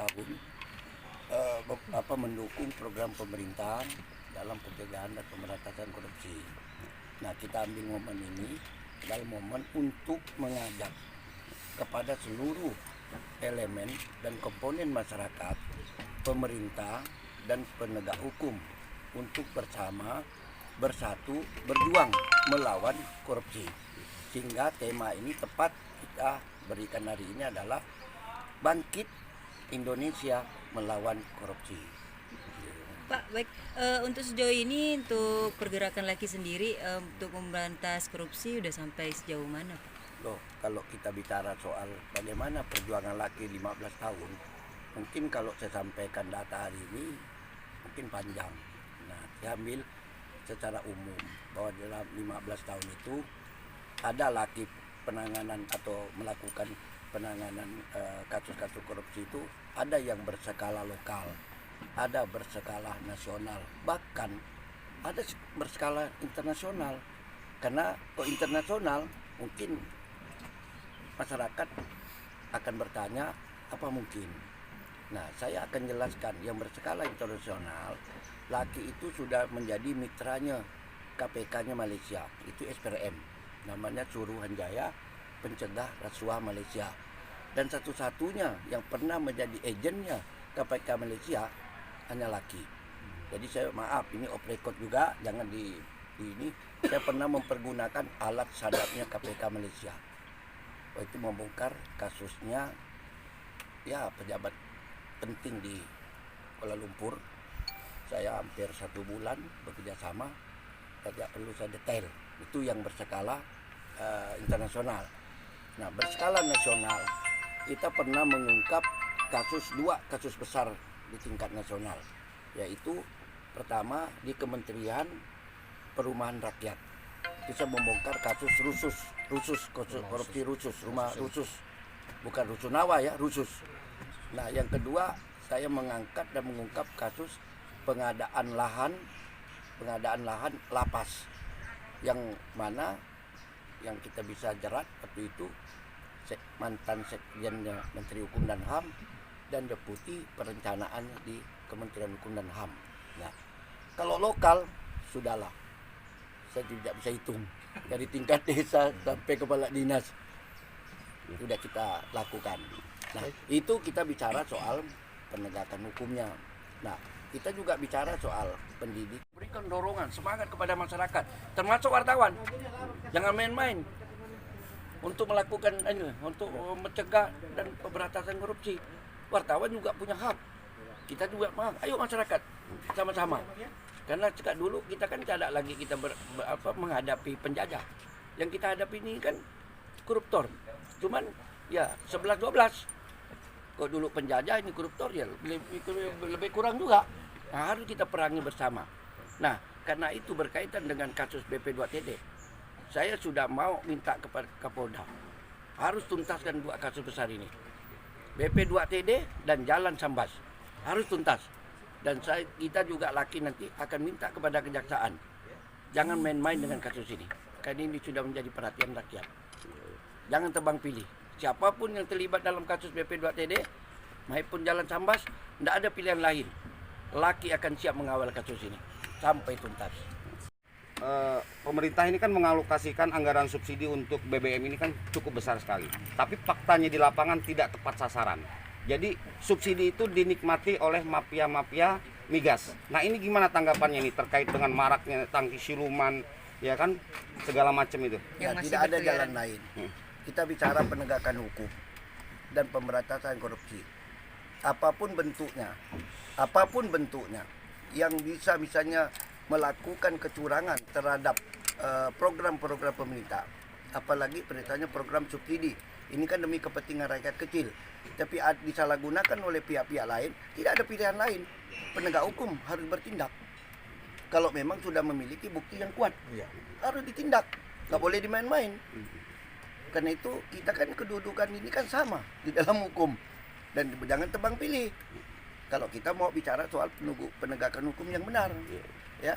tahun mendukung program pemerintahan dalam pencegahan dan pemberantasan korupsi. Nah, kita ambil momen ini adalah momen untuk mengajak kepada seluruh elemen dan komponen masyarakat, pemerintah dan penegak hukum untuk bersatu berjuang melawan korupsi. Sehingga tema ini tepat kita berikan hari ini adalah Bangkit Indonesia Melawan Korupsi. Pak, baik, untuk sejauh ini untuk pergerakan Laki sendiri untuk memberantas korupsi udah sampai sejauh mana, Pak? Loh, kalau kita bicara soal bagaimana perjuangan Laki 15 tahun, mungkin kalau saya sampaikan data hari ini mungkin panjang. Nah, saya ambil secara umum bahwa dalam 15 tahun itu ada Laki penanganan atau melakukan penanganan kasus-kasus korupsi itu ada yang berskala lokal, ada berskala nasional, bahkan ada berskala internasional. Karena kalau internasional mungkin masyarakat akan bertanya apa mungkin. Nah, saya akan jelaskan yang berskala internasional, Laki itu sudah menjadi mitranya KPK-nya Malaysia, itu SPRM, namanya Suruhanjaya Pencegah Rasuah Malaysia. Dan satu-satunya yang pernah menjadi agennya KPK Malaysia hanya Laki. Jadi saya maaf, ini off record juga, jangan ini saya pernah mempergunakan alat sadapnya KPK Malaysia. Itu membongkar kasusnya ya pejabat penting di Kuala Lumpur. Saya hampir 1 bulan bekerja sama, tidak perlu saya detail. Itu yang berskala internasional. Nah, berskala nasional kita pernah mengungkap dua kasus besar di tingkat nasional, yaitu pertama di Kementerian Perumahan Rakyat. Bisa membongkar kasus korupsi rusus, rumah rusus, bukan rusunawa ya, rusus. Nah, yang kedua saya mengangkat dan mengungkap kasus pengadaan lahan lapas, yang mana yang kita bisa jerat waktu itu mantan sekjennya Menteri Hukum dan HAM dan deputi perencanaan di Kementerian Hukum dan HAM. Nah, kalau lokal sudahlah, saya tidak bisa hitung dari tingkat desa sampai kepala dinas sudah kita lakukan. Nah, itu kita bicara soal penegakan hukumnya. Nah, kita juga bicara soal pendidik, berikan dorongan, semangat kepada masyarakat, termasuk wartawan. Jangan main-main untuk melakukan untuk mencegah dan pemberantasan korupsi. Wartawan juga punya hak. Kita juga ayo masyarakat sama-sama. Karena sejak dulu kita kan tidak lagi kita menghadapi penjajah. Yang kita hadapi ini kan koruptor. Cuman ya 11-12. Kalau dulu penjajah, ini koruptor ya lebih kurang juga. Nah, harus kita perangi bersama. Nah, karena itu berkaitan dengan kasus BP2TD. Saya sudah mau minta kepada Kapolda harus tuntaskan 2 kasus besar ini. BP2TD dan Jalan Sambas harus tuntas. Dan kita juga Laki nanti akan minta kepada kejaksaan jangan main-main dengan kasus ini. Karena ini sudah menjadi perhatian rakyat. Jangan tebang pilih. Siapapun yang terlibat dalam kasus BP2TD maupun Jalan Sambas, tidak ada pilihan lain. Laki akan siap mengawal kasus ini sampai tuntas. Pemerintah ini kan mengalokasikan anggaran subsidi untuk BBM ini kan cukup besar sekali. Tapi faktanya di lapangan tidak tepat sasaran. Jadi subsidi itu dinikmati oleh mafia-mafia migas. Nah, ini gimana tanggapannya nih terkait dengan maraknya tangki siluman, ya kan, segala macam itu? Ya, tidak ada jalan lain. Kita bicara penegakan hukum dan pemberantasan korupsi. Apapun bentuknya yang bisa misalnya melakukan kecurangan terhadap program-program pemerintah, apalagi perintahnya program subsidi. Ini kan demi kepentingan rakyat kecil, tapi disalahgunakan oleh pihak-pihak lain. Tidak ada pilihan lain, penegak hukum harus bertindak. Kalau memang sudah memiliki bukti yang kuat, harus ditindak, nggak boleh dimain-main. Karena itu kita kan kedudukan ini kan sama di dalam hukum, dan jangan tebang pilih. Kalau kita mau bicara soal penegakan hukum yang benar, ya.